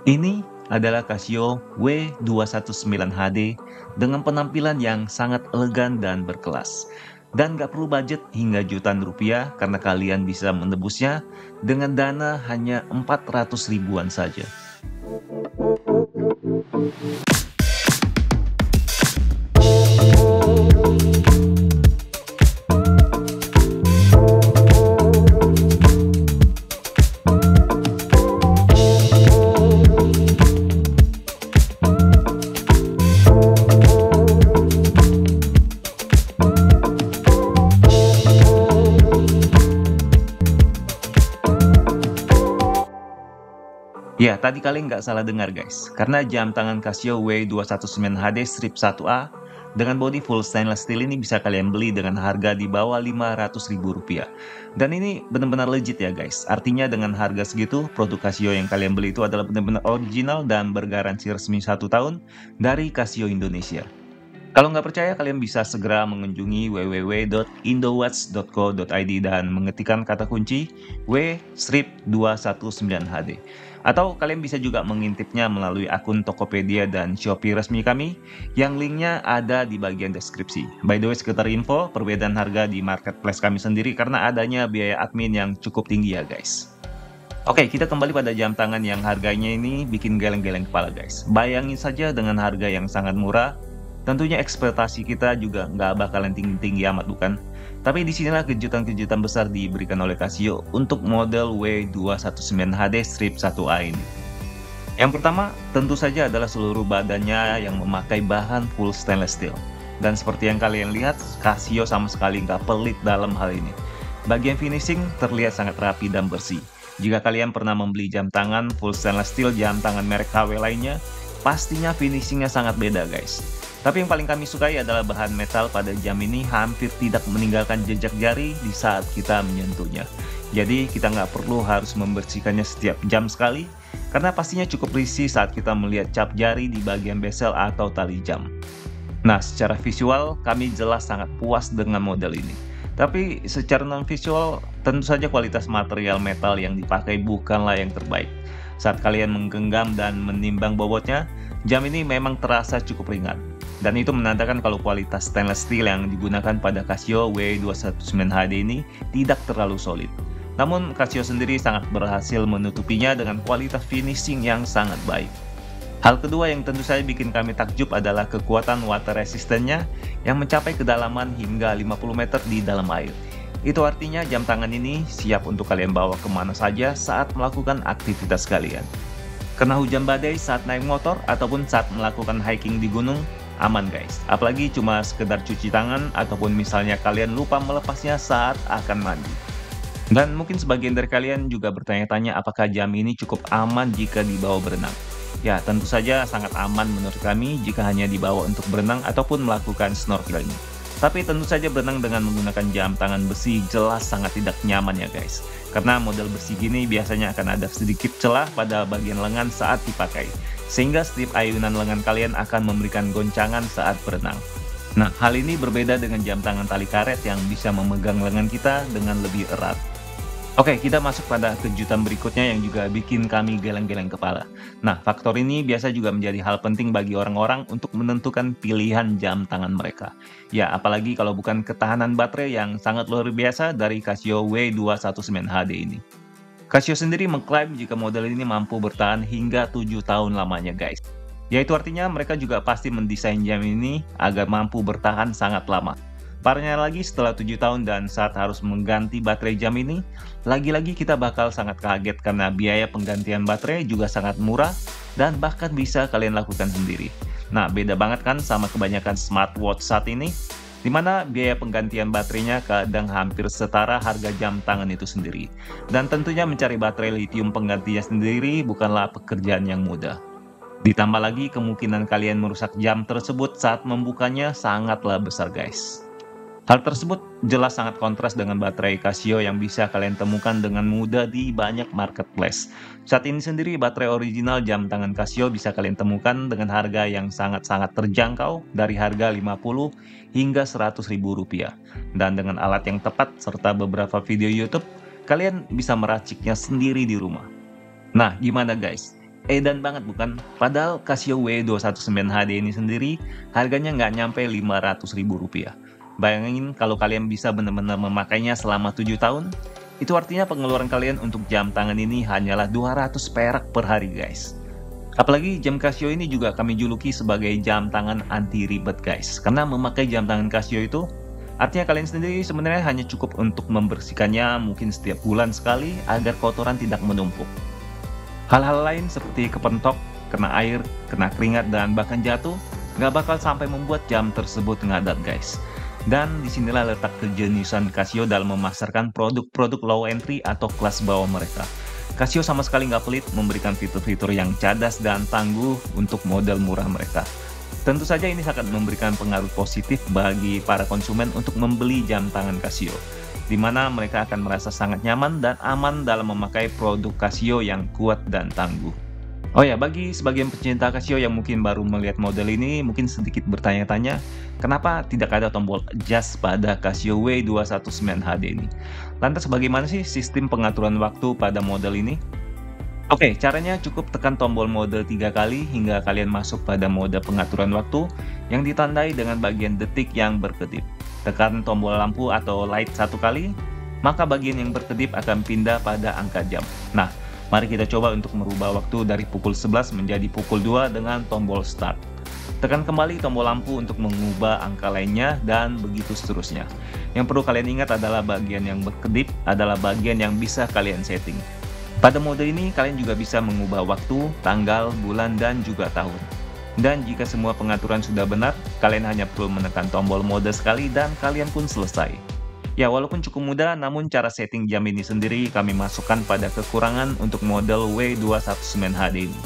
Ini adalah Casio W219HD dengan penampilan yang sangat elegan dan berkelas. Dan nggak perlu budget hingga jutaan rupiah karena kalian bisa menebusnya dengan dana hanya 400 ribuan saja. Ya, tadi kalian nggak salah dengar guys, karena jam tangan Casio W219HD strip 1A dengan bodi full stainless steel ini bisa kalian beli dengan harga di bawah 500 ribu rupiah. Dan ini benar-benar legit ya guys, artinya dengan harga segitu, produk Casio yang kalian beli itu adalah benar-benar original dan bergaransi resmi 1 tahun dari Casio Indonesia. Kalau nggak percaya, kalian bisa segera mengunjungi www.indowatch.co.id dan mengetikkan kata kunci W-219HD. Atau kalian bisa juga mengintipnya melalui akun Tokopedia dan Shopee resmi kami, yang linknya ada di bagian deskripsi. By the way, sekedar info, perbedaan harga di marketplace kami sendiri karena adanya biaya admin yang cukup tinggi ya guys. Oke, kita kembali pada jam tangan yang harganya ini bikin geleng-geleng kepala guys. Bayangin saja dengan harga yang sangat murah, tentunya ekspektasi kita juga nggak bakalan tinggi-tinggi amat bukan? Tapi disinilah kejutan-kejutan besar diberikan oleh Casio untuk model W219HD strip 1A ini. Yang pertama, tentu saja adalah seluruh badannya yang memakai bahan full stainless steel. Dan seperti yang kalian lihat, Casio sama sekali nggak pelit dalam hal ini. Bagian finishing terlihat sangat rapi dan bersih. Jika kalian pernah membeli jam tangan full stainless steel jam tangan merek KW lainnya, pastinya finishingnya sangat beda guys. Tapi yang paling kami sukai adalah bahan metal pada jam ini hampir tidak meninggalkan jejak jari di saat kita menyentuhnya. Jadi kita nggak perlu harus membersihkannya setiap jam sekali, karena pastinya cukup risih saat kita melihat cap jari di bagian bezel atau tali jam. Nah, secara visual kami jelas sangat puas dengan model ini. Tapi secara non-visual, tentu saja kualitas material metal yang dipakai bukanlah yang terbaik. Saat kalian menggenggam dan menimbang bobotnya, jam ini memang terasa cukup ringan. Dan itu menandakan kalau kualitas stainless steel yang digunakan pada Casio W219HD ini tidak terlalu solid. Namun Casio sendiri sangat berhasil menutupinya dengan kualitas finishing yang sangat baik. Hal kedua yang tentu saja bikin kami takjub adalah kekuatan water resistance-nya yang mencapai kedalaman hingga 50 meter di dalam air. Itu artinya jam tangan ini siap untuk kalian bawa kemana saja saat melakukan aktivitas kalian. Kena hujan badai saat naik motor ataupun saat melakukan hiking di gunung, aman guys. Apalagi cuma sekedar cuci tangan ataupun misalnya kalian lupa melepasnya saat akan mandi. Dan mungkin sebagian dari kalian juga bertanya-tanya apakah jam ini cukup aman jika dibawa berenang. Ya, tentu saja sangat aman menurut kami jika hanya dibawa untuk berenang ataupun melakukan snorkeling. Tapi tentu saja berenang dengan menggunakan jam tangan besi jelas sangat tidak nyaman ya guys. Karena model besi gini biasanya akan ada sedikit celah pada bagian lengan saat dipakai. Sehingga strip ayunan lengan kalian akan memberikan goncangan saat berenang. Nah, hal ini berbeda dengan jam tangan tali karet yang bisa memegang lengan kita dengan lebih erat. Oke, kita masuk pada kejutan berikutnya yang juga bikin kami geleng-geleng kepala. Nah, faktor ini biasa juga menjadi hal penting bagi orang-orang untuk menentukan pilihan jam tangan mereka. Ya, apalagi kalau bukan ketahanan baterai yang sangat luar biasa dari Casio W219HD ini. Casio sendiri mengklaim jika model ini mampu bertahan hingga 7 tahun lamanya guys. Yaitu artinya mereka juga pasti mendesain jam ini agar mampu bertahan sangat lama. Parahnya lagi setelah 7 tahun dan saat harus mengganti baterai jam ini, lagi-lagi kita bakal sangat kaget karena biaya penggantian baterai juga sangat murah dan bahkan bisa kalian lakukan sendiri. Nah, beda banget kan sama kebanyakan smartwatch saat ini, di mana biaya penggantian baterainya kadang hampir setara harga jam tangan itu sendiri. Dan tentunya mencari baterai lithium penggantinya sendiri bukanlah pekerjaan yang mudah. Ditambah lagi kemungkinan kalian merusak jam tersebut saat membukanya sangatlah besar guys. Hal tersebut jelas sangat kontras dengan baterai Casio yang bisa kalian temukan dengan mudah di banyak marketplace. Saat ini sendiri baterai original jam tangan Casio bisa kalian temukan dengan harga yang sangat-sangat terjangkau dari harga 50 hingga 100 ribu rupiah. Dan dengan alat yang tepat serta beberapa video YouTube, kalian bisa meraciknya sendiri di rumah. Nah, gimana guys? Edan banget bukan? Padahal Casio W219HD ini sendiri harganya nggak nyampe Rp500.000. Bayangin kalau kalian bisa benar-benar memakainya selama 7 tahun, itu artinya pengeluaran kalian untuk jam tangan ini hanyalah 200 perak per hari guys. Apalagi jam Casio ini juga kami juluki sebagai jam tangan anti ribet guys. Karena memakai jam tangan Casio itu artinya kalian sendiri sebenarnya hanya cukup untuk membersihkannya mungkin setiap bulan sekali agar kotoran tidak menumpuk. Hal-hal lain seperti kepentok, kena air, kena keringat, dan bahkan jatuh nggak bakal sampai membuat jam tersebut ngadat guys. Dan disinilah letak kejeniusan Casio dalam memasarkan produk-produk low entry atau kelas bawah mereka. Casio sama sekali nggak pelit memberikan fitur-fitur yang cadas dan tangguh untuk model murah mereka. Tentu saja ini sangat memberikan pengaruh positif bagi para konsumen untuk membeli jam tangan Casio, di mana mereka akan merasa sangat nyaman dan aman dalam memakai produk Casio yang kuat dan tangguh. Oh ya, bagi sebagian pecinta Casio yang mungkin baru melihat model ini, mungkin sedikit bertanya-tanya, kenapa tidak ada tombol adjust pada Casio W219HD ini? Lantas bagaimana sih sistem pengaturan waktu pada model ini? Oke, caranya cukup tekan tombol mode 3 kali hingga kalian masuk pada mode pengaturan waktu yang ditandai dengan bagian detik yang berkedip. Tekan tombol lampu atau light 1 kali, maka bagian yang berkedip akan pindah pada angka jam. Nah, mari kita coba untuk merubah waktu dari pukul 11 menjadi pukul 2 dengan tombol start. Tekan kembali tombol lampu untuk mengubah angka lainnya dan begitu seterusnya. Yang perlu kalian ingat adalah bagian yang berkedip adalah bagian yang bisa kalian setting. Pada mode ini kalian juga bisa mengubah waktu, tanggal, bulan, dan juga tahun. Dan jika semua pengaturan sudah benar, kalian hanya perlu menekan tombol mode sekali dan kalian pun selesai. Ya, walaupun cukup mudah, namun cara setting jam ini sendiri kami masukkan pada kekurangan untuk model W219HD ini.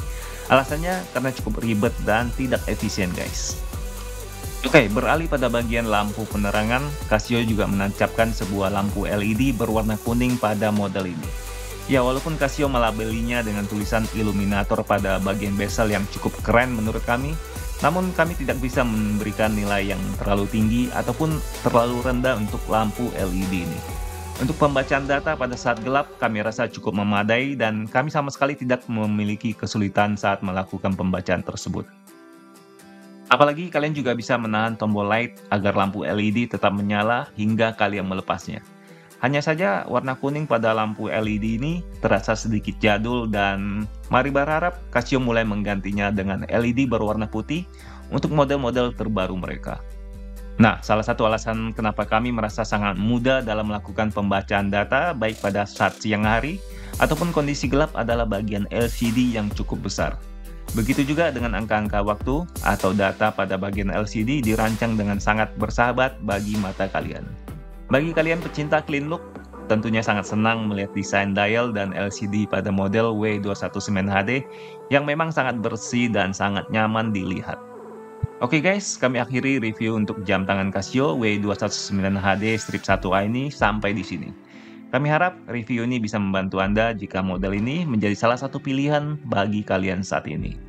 Alasannya karena cukup ribet dan tidak efisien guys. Oke, beralih pada bagian lampu penerangan, Casio juga menancapkan sebuah lampu LED berwarna kuning pada model ini. Ya, walaupun Casio melabelinya dengan tulisan Illuminator pada bagian bezel yang cukup keren menurut kami, namun kami tidak bisa memberikan nilai yang terlalu tinggi ataupun terlalu rendah untuk lampu LED ini. Untuk pembacaan data pada saat gelap, kami rasa cukup memadai dan kami sama sekali tidak memiliki kesulitan saat melakukan pembacaan tersebut. Apalagi kalian juga bisa menahan tombol light agar lampu LED tetap menyala hingga kalian melepasnya. Hanya saja warna kuning pada lampu LED ini terasa sedikit jadul dan mari berharap Casio mulai menggantinya dengan LED berwarna putih untuk model-model terbaru mereka. Nah, salah satu alasan kenapa kami merasa sangat mudah dalam melakukan pembacaan data baik pada saat siang hari ataupun kondisi gelap adalah bagian LCD yang cukup besar. Begitu juga dengan angka-angka waktu atau data pada bagian LCD dirancang dengan sangat bersahabat bagi mata kalian. Bagi kalian pecinta clean look, tentunya sangat senang melihat desain dial dan LCD pada model W219HD yang memang sangat bersih dan sangat nyaman dilihat. Oke guys, kami akhiri review untuk jam tangan Casio W219HD Strip 1A ini sampai di sini. Kami harap review ini bisa membantu Anda jika model ini menjadi salah satu pilihan bagi kalian saat ini.